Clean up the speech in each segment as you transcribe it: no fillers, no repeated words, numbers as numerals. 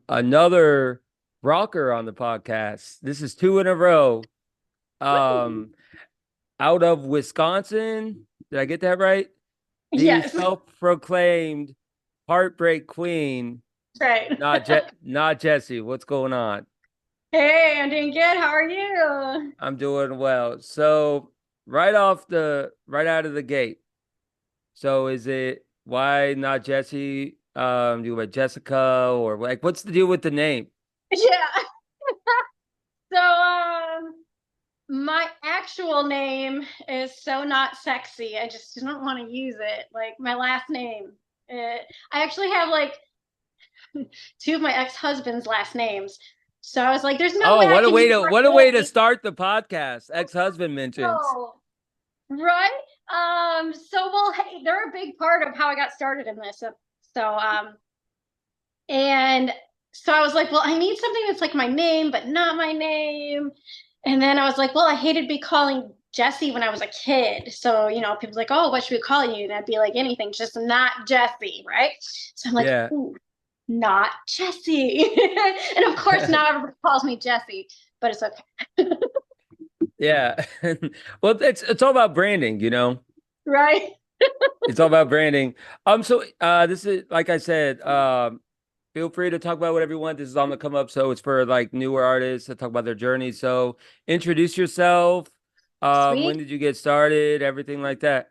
Another rocker on the podcast. This is two in a row. Um, Out of Wisconsin. Did I get that right? The Yes, self-proclaimed Heartbreak Queen, right. not Jessie. What's going on? Hey, I'm doing good. How are you? I'm doing well. So right out of the gate. So is it why not Jessie? Do you like Jessica or like what's the deal with the name? Yeah. So, my actual name is so not sexy. I just don't want to use it. Like my last name. I actually have like two of my ex-husband's last names. So I was like, there's no Oh, way I can use my what a way to name. start the podcast. Ex-husband mentions. So, right? Well, hey, they're a big part of how I got started in this. And so I was like, well, I need something that's like my name, but not my name. And then I was like, well, I hated be calling Jessie when I was a kid. So, people like, oh, what should we call you? And I'd be like, anything, just not Jessie, right? So I'm like, Yeah. ooh, not Jessie. And of course, now everybody calls me Jessie, but it's okay. Yeah. Well, it's all about branding, Right? It's all about branding. This is like I said, feel free to talk about whatever you want. This is on the come up, so it's for like newer artists to talk about their journey. So introduce yourself. When Sweet. did you get started? Everything like that.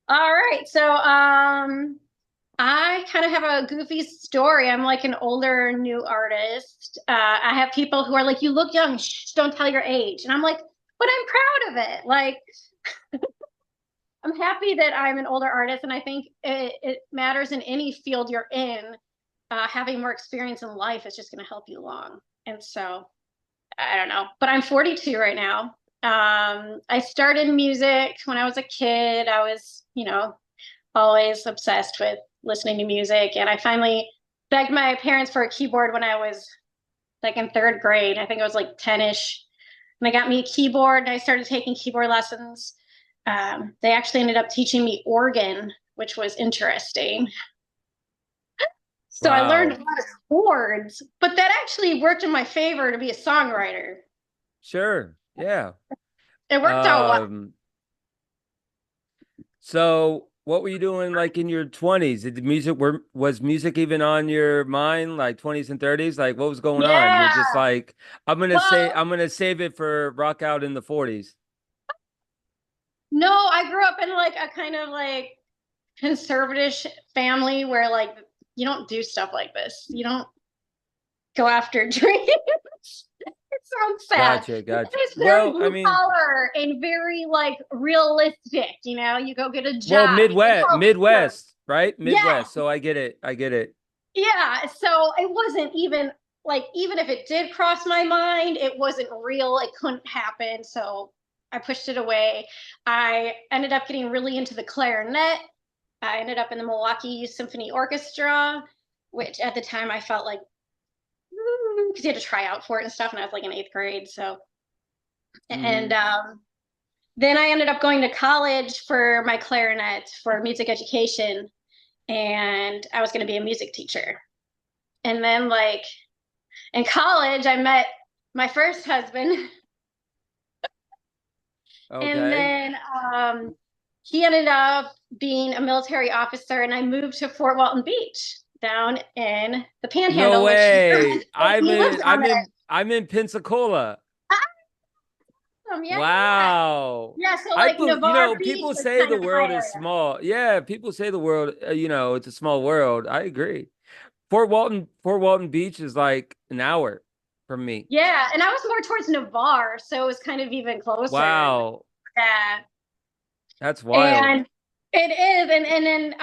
All right. I kind of have a goofy story. I'm like an older new artist. I have people who are like, "You look young. Shh, don't tell your age." And I'm like, "But I'm proud of it." Like, I'm happy that I'm an older artist, and I think it matters in any field you're in. Having more experience in life is just going to help you along. And so, I don't know, but I'm 42 right now. I started music when I was a kid. I was, always obsessed with listening to music. And I finally begged my parents for a keyboard when I was like in third grade. I think I was like 10-ish. And they got me a keyboard and I started taking keyboard lessons. They actually ended up teaching me organ, which was interesting. So I learned a Wow. lot of chords, but that actually worked in my favor to be a songwriter. Sure. Yeah. It worked out well. Um, so what were you doing like in your 20s? Did the was music even on your mind, like 20s and 30s? Like what was going on? You're just Yeah. like, Well, I'm gonna save it for rock out in the 40s. no, I grew up in like a kind of like conservative family where like you don't do stuff like this. You don't go after dreams. It sounds sad. Gotcha, gotcha. It's very Well, I blue mean, collar and very like realistic. You go get a well, job, you go volunteer. Midwest, right? Yeah, Midwest. So I get it. I get it. yeah. So it wasn't even like even if it did cross my mind, it wasn't real. It couldn't happen. So I pushed it away. I ended up getting really into the clarinet. I ended up in the Milwaukee Symphony Orchestra, which at the time I felt like because you had to try out for it and stuff, and I was like in eighth grade. So, and Hmm. then I ended up going to college for my clarinet for music education, and I was going to be a music teacher. And then, like in college, I met my first husband, and Okay. then he ended up being a military officer, and I moved to Fort Walton Beach down in the No Panhandle, which way. he lives down there. I'm in Pensacola. Yeah, yeah. Wow. Yeah, so like Navarre Beach People was say kind the of my world is area. small. Yeah, people say the world, it's a small world. I agree. Fort Walton Beach is like an hour from me. Yeah, and I was more towards Navarre, so it was kind of even closer. Wow. Yeah, That's wild. and it is, and then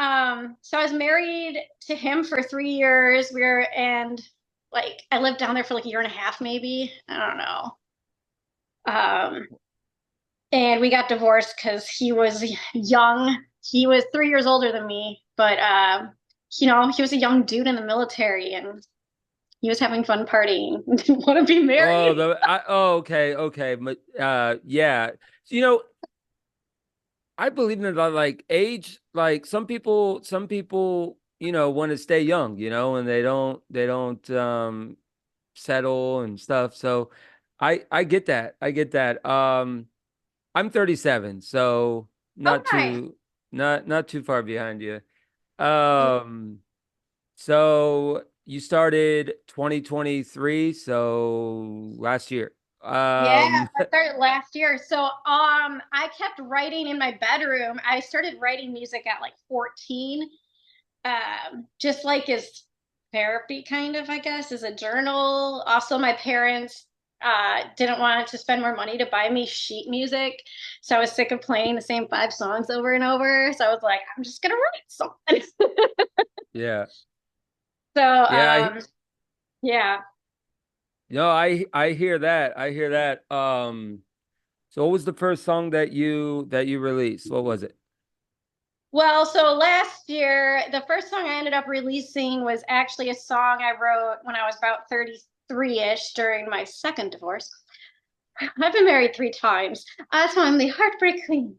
so I was married to him for 3 years. And like I lived down there for like a year and a half, maybe. I don't know. Um, and we got divorced because he was young. He was 3 years older than me, but he was a young dude in the military, and he was having fun partying. Didn't want to be married. Okay, okay. But yeah. You know, I believe in that like age, like some people want to stay young, and they don't settle and stuff. So I get that. I get that. I'm 37, so not Okay. too not too far behind you. Um so you started 2023, so last year. Yeah, Um I started last year. So I kept writing in my bedroom. I started writing music at like 14. Just like as therapy kind of, I guess, as a journal. Also, my parents didn't want to spend more money to buy me sheet music. So I was sick of playing the same 5 songs over and over. So I was like, I'm just gonna write something. yeah. So Yeah, yeah. I hear that. I hear that. So what was the first song that you released? What was it? Well, so last year, the first song I ended up releasing was actually a song I wrote when I was about 33-ish during my second divorce. I've been married 3 times. So I'm the Heartbreak Queen.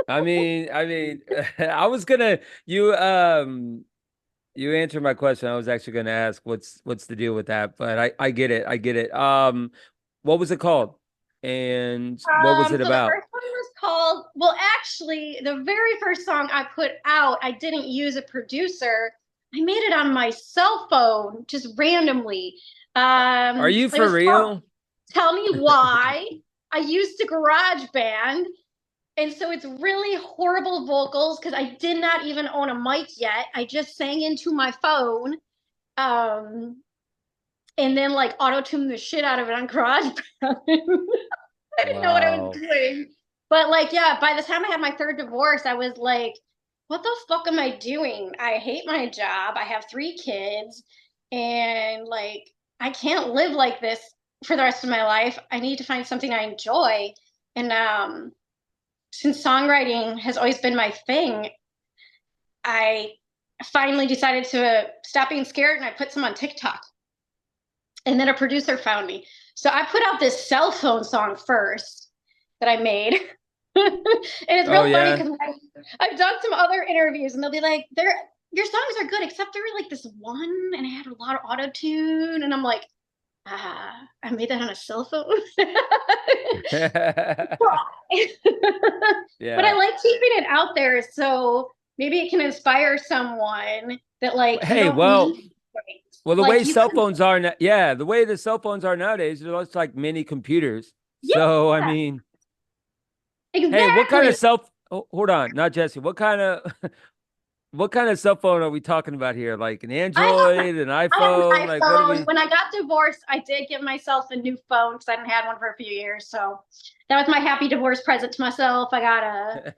I mean, I was gonna you answered my question. I was actually gonna ask what's the deal with that, but I get it. I get it. What was it called? And what was it So the about? first one was called, well, actually, the very first song I put out, I didn't use a producer. I made it on my cell phone just randomly. Are you It for was called real? Tell Me Why. I used a garage band. And so it's really horrible vocals because I did not even own a mic yet. I just sang into my phone. Um, and then like auto-tuned the shit out of it on GarageBand. I didn't know what I was Wow. doing. But like, yeah, by the time I had my third divorce, I was like, what the fuck am I doing? I hate my job. I have 3 kids, and like, I can't live like this for the rest of my life. I need to find something I enjoy. And since songwriting has always been my thing, I finally decided to stop being scared and I put some on TikTok. And then a producer found me. So I put out this cell phone song first that I made. And it's Oh real funny yeah. because I've done some other interviews and they'll be like, "They're your songs are good, except there were like this one and I had a lot of auto tune." And I'm like, I made that on a cell phone. But I Yeah. like keeping it out there so maybe it can inspire someone that like you Hey, don't well, need well, the like way you cell can phones are now, yeah, the way the cell phones are nowadays, they're just like mini computers. So, I yeah, mean, hey, what kind of exactly. hold on, not Jesse. What kind of cell phone are we talking about here? Like an I have Android, an I have iPhone? an Like what are iPhone. we? When I got divorced, I did give myself a new phone because I hadn't had one for a few years. So that was my happy divorce present to myself. I got a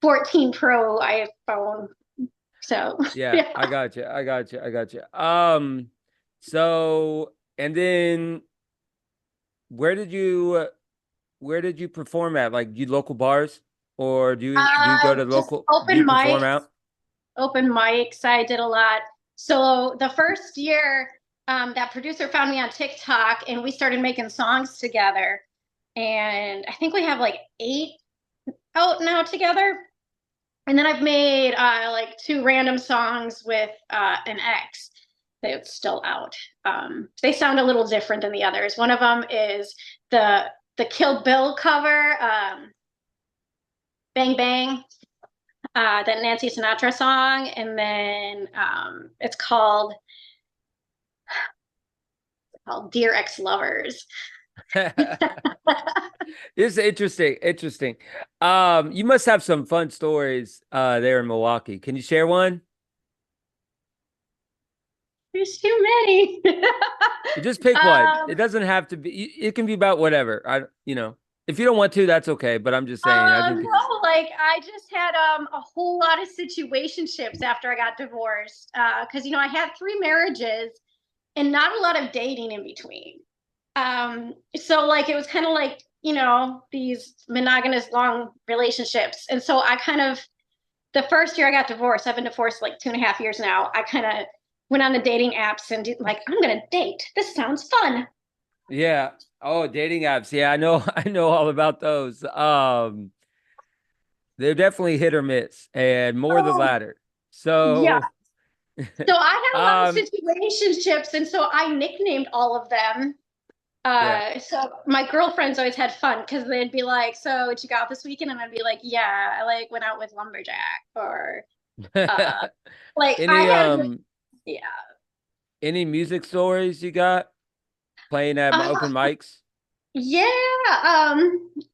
14 Pro iPhone. So Yeah, yeah. I got you. I got you. I got you. So and then where did you where did you perform at? Like you local bars, or do you go to Just local? Do you open perform mics, out? open mics. I did a lot. So the first year, that producer found me on TikTok and we started making songs together. And I think we have like 8 out now together. And then I've made like 2 random songs with an ex that's still out. They sound a little different than the others. One of them is the Kill Bill cover, Bang Bang, that Nancy Sinatra song, and then it's called Dear Ex Lovers. It's interesting. Interesting. You must have some fun stories there in Milwaukee. Can you share one? There's too many. Just pick one. um, It doesn't have to be. It can be about whatever. If you don't want to, that's okay. But I'm just saying. I think it's no, like I just had a whole lot of situationships after I got divorced. Because I had 3 marriages and not a lot of dating in between. So like it was kind of like, these monogamous long relationships. And so I kind of the first year I got divorced, I've been divorced like 2.5 years now. I kind of went on the dating apps and like, I'm gonna date. This sounds fun. yeah. Oh, dating apps. Yeah, I know. I know all about those. They're definitely hit or miss, and more the Oh, latter. Yeah. So, So I had a lot of um, situationships, and so I nicknamed all of them. yeah. So my girlfriends always had fun because they'd be like, "So what you got this weekend?" And I'd be like, "Yeah, I like went out with Lumberjack," or uh, like I Any had, yeah. any music stories you got playing at open Uh, mics? yeah.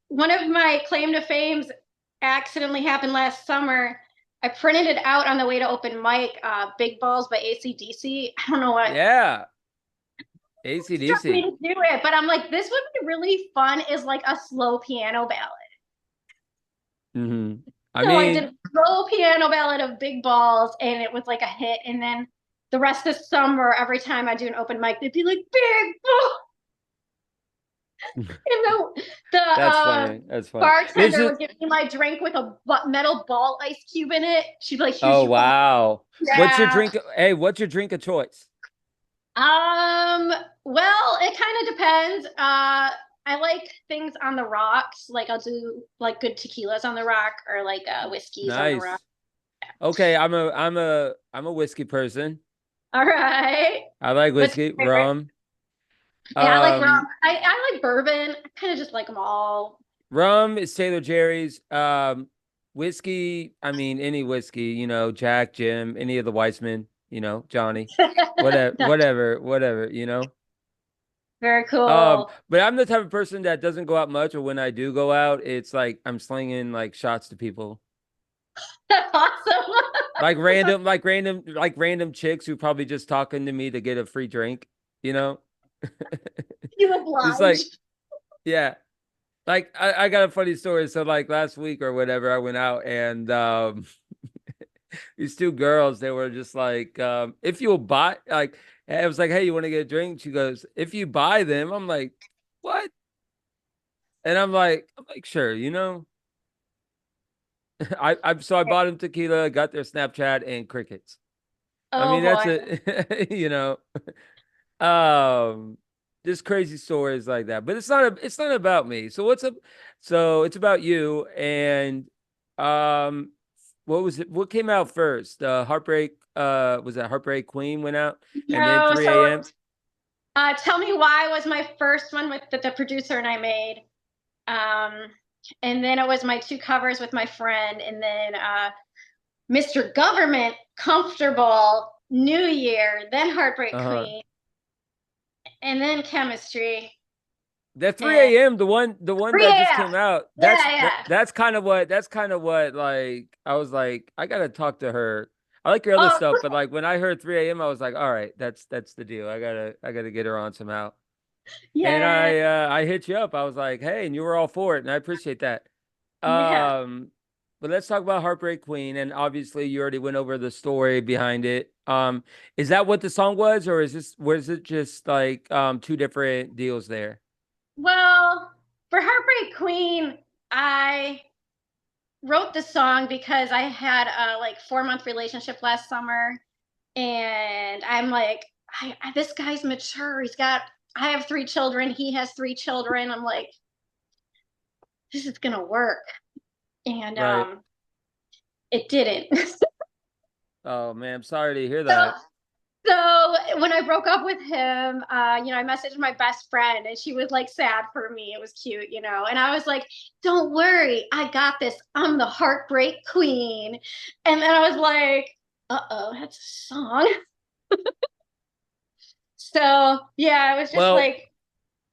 One of my claim to fames accidentally happened last summer. I printed it out on the way to open mic, Big Balls by AC/DC. I don't know what Yeah. struck me AC/DC. to do it, but I'm like, this would be really fun is like a slow piano ballad. Hmm. I So I did mean, a slow piano ballad of Big Balls, and it was like a hit. And then the rest of the summer, every time I do an open mic, they'd be like, Big Balls. And the that's funny. That's funny. This bartender is, would give me my drink with a metal ball ice cube in it. She'd be like, "Here's oh, your ball." wow. What's your Yeah. drink? Hey, what's your drink of choice? Um, well, it kind of depends. I like things on the rocks. Like I'll do like good tequilas on the rock or like whiskeys on the rock. Nice. Okay, I'm a whiskey person. All right. I like What's whiskey, your favorite? rum. Yeah, I like rum. Um, I like bourbon. I kind of just like them all. Rum is Taylor Jerry's. Whiskey, I mean any whiskey, Jack, Jim, any of the Weissman, Johnny, whatever, whatever, whatever. Very cool. But I'm the type of person that doesn't go out much, or when I do go out, it's like I'm slinging like shots to people. That's awesome. Like random chicks who probably just talking to me to get a free drink, you know? You It's like, oblige. yeah. Like I got a funny story. So like last week or whatever, I went out and these two girls, they were just like, if you'll buy, like, I was like, hey, you want to get a drink? She goes, if you buy them. I'm like, what? And I'm like, sure, so I bought them tequila, got their Snapchat and crickets. I Oh mean, that's boy. it, um, just crazy stories like that. But it's not about me. So what's up? So it's about you and um what was it? What came out first? Heartbreak, was that Heartbreak Queen went out and then No, so 3 a.m. Tell Me Why was my first one with that the producer and I made. Um, and then it was my two covers with my friend, and then Mr. Government, Comfortable, New Year, then Heartbreak Uh-huh. Queen, and then Chemistry, That and 3 a.m., the one that 3 just a.m. came out, that's Yeah, that, yeah. that's kind of what like I was like, I gotta talk to her. I like your other Oh, stuff, but like when I heard 3 a.m., I was like, all right, that's the deal. I gotta get her on somehow. And yeah, I hit you up. I was like, hey, and you were all for it, and I appreciate that. yeah. Um, but let's talk about Heartbreak Queen, and obviously you already went over the story behind it. Is that what the song was, or was it just like two different deals there? Well, for Heartbreak Queen, I wrote the song because I had a like 4 month relationship last summer, and I'm like, this guy's mature. I have 3 children. He has 3 children. I'm like, this is gonna work, and Right. it didn't. Oh man, I'm sorry to hear so, that. so when I broke up with him, I messaged my best friend, and she was like sad for me. It was cute, and I was like, "Don't worry, I got this. I'm the Heartbreak Queen." And then I was like, "Uh-oh, that's a song." So yeah, it was just Well, like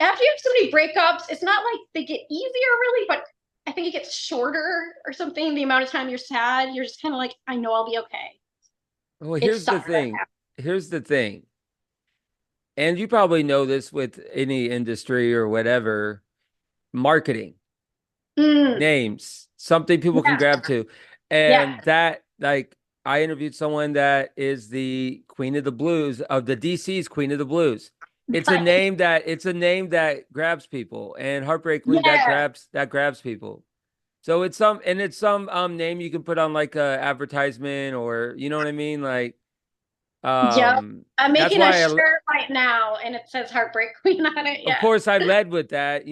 after you have so many breakups, it's not like they get easier really, but I think it gets shorter or something. The amount of time you're sad, you're just kind of like, I know I'll be okay. well, It here's the sucks right thing. Here's the thing. And you probably know this with any industry or whatever, marketing, now. names, something people can Yeah, grab to. yeah, And that, like, I interviewed someone that is the Queen of the Blues of the DC's Queen of the Blues. nice. It's a name that grabs people, and Heartbreak Queen Yeah, that grabs people. So it's some name you can put on like a advertisement, or you know what I mean? Like yep. I'm that's making a why shirt right now, and it says Heartbreak Queen on it. of Yeah. course I led with that.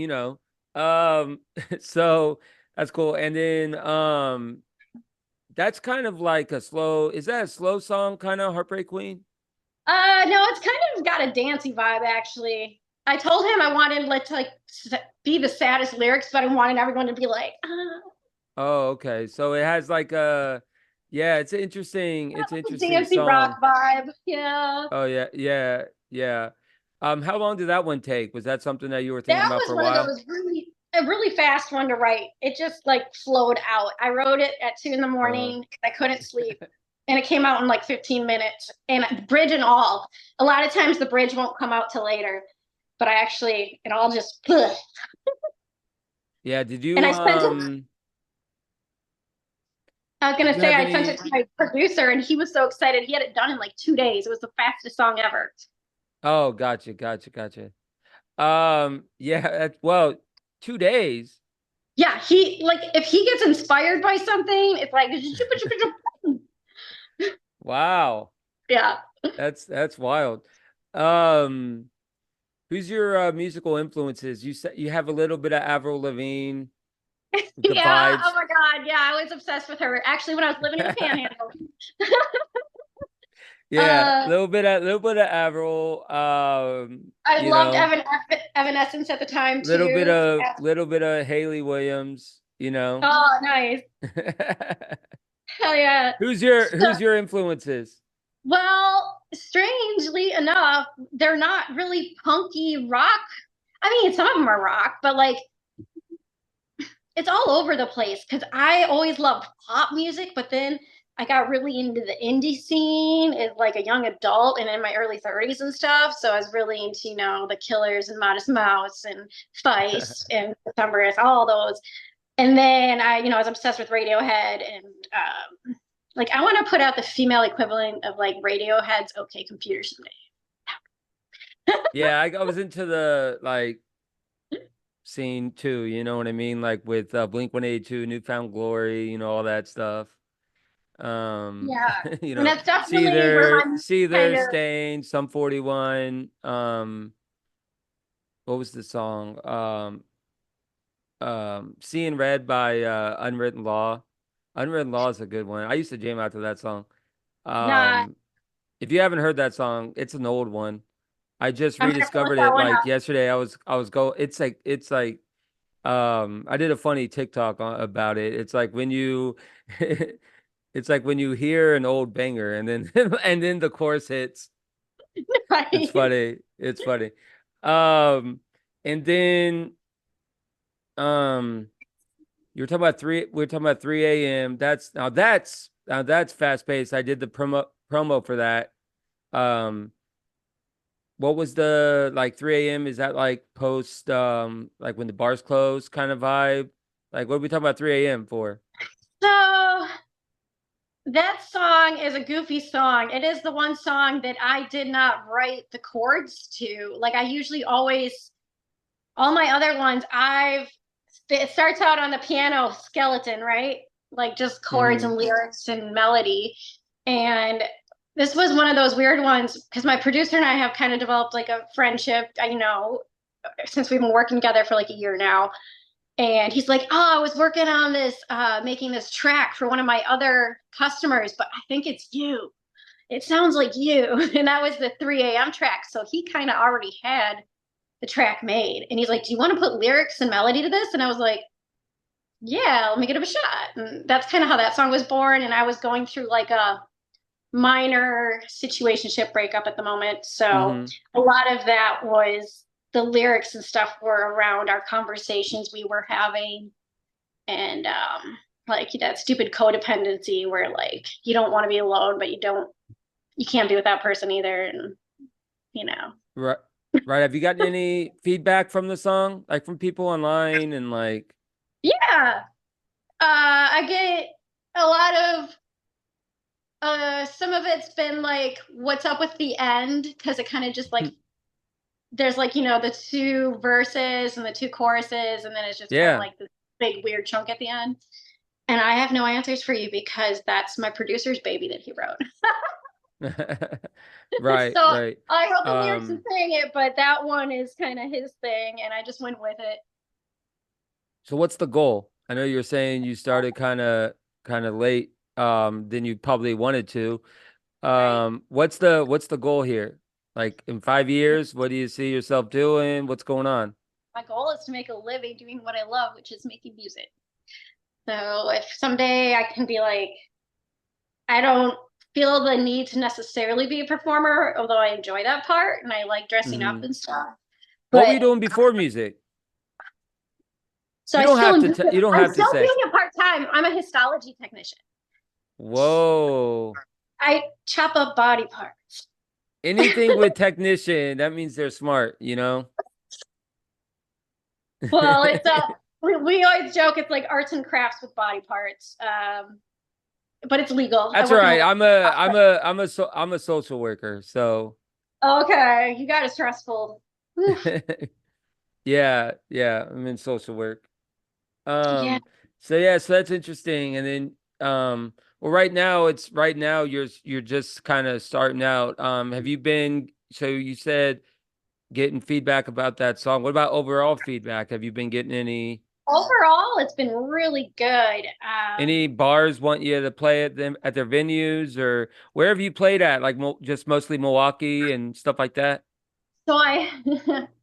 So that's cool. And then That's kind of like a slow, is that a slow song, kind of Heartbreak Queen? No, it's kind of got a dancey vibe actually. I told him I wanted like to like be the saddest lyrics, but I wanted everyone to be like, Oh, okay. So it has like a, yeah, it's an a interesting dancey song. rock vibe. Yeah. Oh yeah, yeah, yeah. How long did that one take? Was that something that you were thinking That about for was a one of while? those a really fast one to write. It just like flowed out. I wrote it at 2 in the Uh, morning. I couldn't sleep. And it came out in like 15 minutes. And bridge and all. A lot of times the bridge won't come out till later. But I actually, it all just, ugh. yeah, did And you I sent it, I was did gonna you say have I sent any it to my producer and he was so excited. He had it done in like 2 days. It was the fastest song ever. Oh, gotcha, gotcha, gotcha. Yeah, well, 2 days. Yeah, he like if he gets inspired by something, it's like Wow. yeah. That's wild. Um, who's your musical influences? You said you have a little bit of Avril Lavigne, good Yeah. Oh vibes. my God. Yeah, I was obsessed with her. Actually, when I was living in the Panhandle. Yeah, uh, a little bit of Avril. I You loved know, Evanescence at the time too. Yeah. little bit of Haley Williams. You know, Oh, nice. Hell yeah. So, who's your influences? well, strangely enough, they're not really punky rock. I mean, some of them are rock, but like it's all over the place because I always loved pop music, but then I got really into the indie scene as like a young adult and in my early 30s and stuff. So I was really into, the Killers and Modest Mouse and Feist and Septemberist, all those. And then I was obsessed with Radiohead and like I want to put out the female equivalent of like Radiohead's OK Computer someday. Yeah, I was into the like scene too, you know what I mean? Like with Blink 182, Newfound Glory, you know, all that stuff. Yeah. You And know, that's definitely where my kind Seether, of Stain, Sum 41, what was the song? Seeing Red by Unwritten Law. Unwritten Law is a good one. I used to jam out to that song. not Um, if you haven't heard that song, it's an old one. I just I'm gonna have to look rediscovered that it one like up. yesterday. I was go it's like I did a funny TikTok about it. It's like when you it's like when you hear an old banger and then and then the chorus hits. It's Right. funny. It's funny. Um and then um you were talking about we were talking about 3 a.m. Now that's fast paced. I did the promo for that. Um what was the like 3 a.m.? Is that like post like when the bars close kind of vibe? Like what are we talking about 3 a.m. for? So that song is a goofy song. It is the one song that I did not write the chords to. Like I usually always, all my other ones, it starts out on the piano skeleton, right? Like just chords Hmm. and lyrics and melody. And this was one of those weird ones because my producer and I have kind of developed like a friendship, since we've been working together for like a year now. And he's like, "Oh, I was working on this, making this track for one of my other customers, but I think it's you. It sounds like you." And that was the 3 a.m. track. So he kind of already had the track made. And he's like, "Do you want to put lyrics and melody to this?" And I was like, "Yeah, let me give it a shot." And that's kind of how that song was born. And I was going through like a minor situationship breakup at the moment. So Hmm. a lot of that was the lyrics and stuff were around our conversations we were having and like that stupid codependency where like you don't want to be alone but you can't be with that person either and you know Right. Right. Have you gotten any feedback from the song? Like from people online and like yeah I get a lot of some of it's been like what's up with the end because it kind of just like there's like the two verses and the two choruses and then it's just kind of yeah. like this big weird chunk at the end and I have no answers for you because that's my producer's baby that he wrote. Right, So right. I wrote the lyrics and Um sang it, but that one is kind of his thing, and I just went with it. so what's the goal? I know you're saying you started kind of late. than you probably wanted to. Right. What's the goal here? Like in 5 years, what do you see yourself doing? What's going on? My goal is to make a living doing what I love, which is making music. So if someday I can be like, I don't feel the need to necessarily be a performer, although I enjoy that part and I like dressing up Hmm. and stuff. What were you But doing before music? so You I don't still have am to doing t it. you don't I'm have to still say. doing it part time. I'm a histology technician. Whoa. I chop up body parts. Anything with technician, that means they're smart, you know? Well, it's we always joke it's like arts and crafts with body parts. But it's legal. I That's all work in a right. law. I'm a social worker, so Okay, you got it stressful. Whew. yeah, I'm in social work. Yeah. So yeah, so that's interesting. And then well right now you're just kind of starting out. Have you been so you said getting feedback about that song. What about overall feedback? Have you been getting Overall, it's been really good. any bars want you to play at them at their venues or wherever you played at, like just mostly Milwaukee and stuff like that? So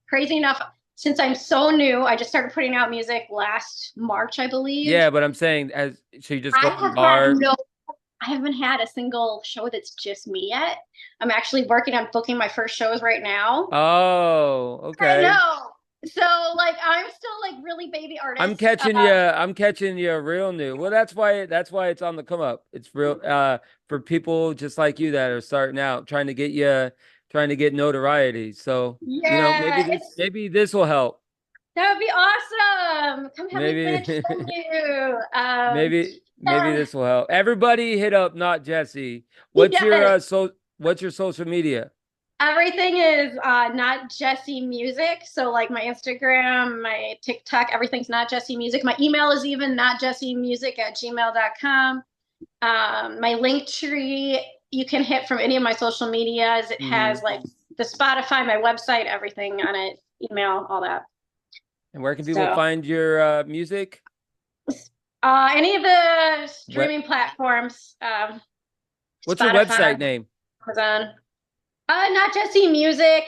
crazy enough, since I'm so new, I just started putting out music last March, I believe. Yeah, but I'm saying as so you just I go to have had bar. no, I haven't had a single show that's just me yet. I'm actually working on booking my first shows right now. Oh, I okay. know. So like I'm still like really baby I'm artist. catching you. I'm catching you real new. Well, that's why it's on the come up. It's real for people just like you that are starting out, trying to get notoriety. So, Yeah, it's maybe this will help. that would be awesome. Come have me play a Maybe venue. maybe Yeah, this will help. Everybody hit up Not Jesse. yes. What's your social media? Everything is not Jessie Music. So like my Instagram, my TikTok, everything's not Jessie Music. My email is even not Jessie Music at gmail.com. My link tree you can hit from any of my social medias. It has Hmm. like the Spotify, my website, everything on it, email, all that. And where can people So find your music? any of the What streaming platforms, what's your Spotify, website name? Amazon. Not Jessie Music.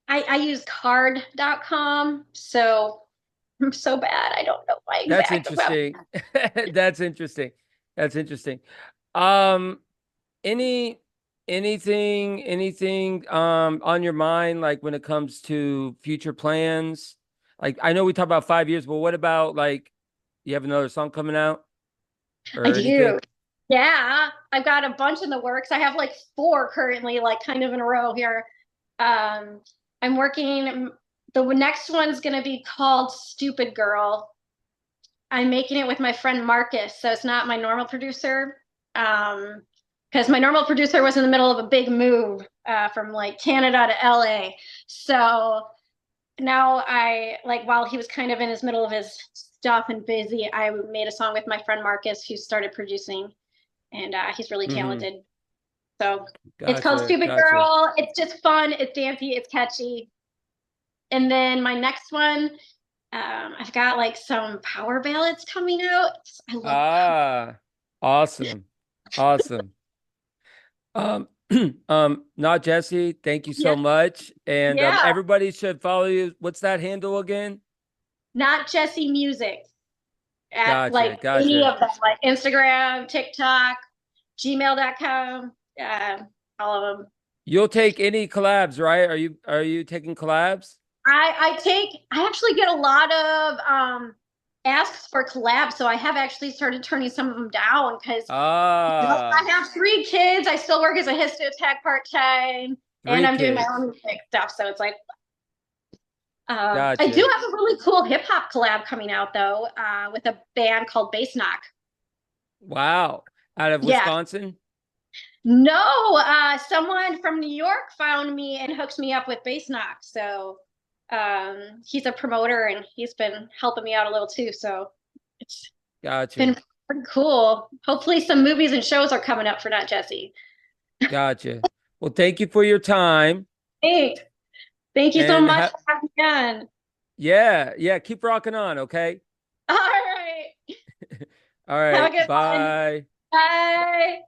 I use card.com. So I'm so bad. I don't know my That's exact web. interesting. That's interesting. That's interesting. Um, any anything on your mind like when it comes to future plans? Like I know we talked about 5 years, but what about like you have another song coming out I or anything? do. Yeah, I've got a bunch in the works. I have like four currently, like kind of in a row here. Um, I'm working. The next one's going to be called Stupid Girl. I'm making it with my friend Marcus, so it's not my normal producer. Because my normal producer was in the middle of a big move from like Canada to LA. So now I like while he was kind of in his middle of his stuff and busy, I made a song with my friend Marcus who started producing, and he's really Hmm. talented. So it's called Gotcha, Stupid gotcha. Girl. It's just fun. It's dancey. It's catchy. And then my next one, I've got like some power ballads coming out. I love power. Ah, awesome. Awesome. Um, Not Jesse, thank you so Yes, much. And yeah. everybody should follow you. What's that handle again? Not Jesse Music at Gotcha, like any gotcha. of them, like Instagram, TikTok, gmail.com, all of them. You'll take any collabs, right? Are you taking collabs? I actually get a lot of asks for collabs, so I have actually started turning some of them down because I Ah, have three kids. I still work as a histo tech part time, and three I'm doing my kids. own music stuff. So it's like I do Gotcha. have a really cool hip hop collab coming out though, with a band called Bass Knock. Wow. Out of Yeah, Wisconsin? no, someone from New York found me and hooked me up with Bass Knock. So he's a promoter and he's been helping me out a little too. So it's Gotcha. been pretty cool. Hopefully, some movies and shows are coming up for Not Jesse. Gotcha. Well, thank you for your time. Hey, thank you so And much for having me on. yeah, keep rocking on, okay? All right. All Have a right. good one. Bye. Bye.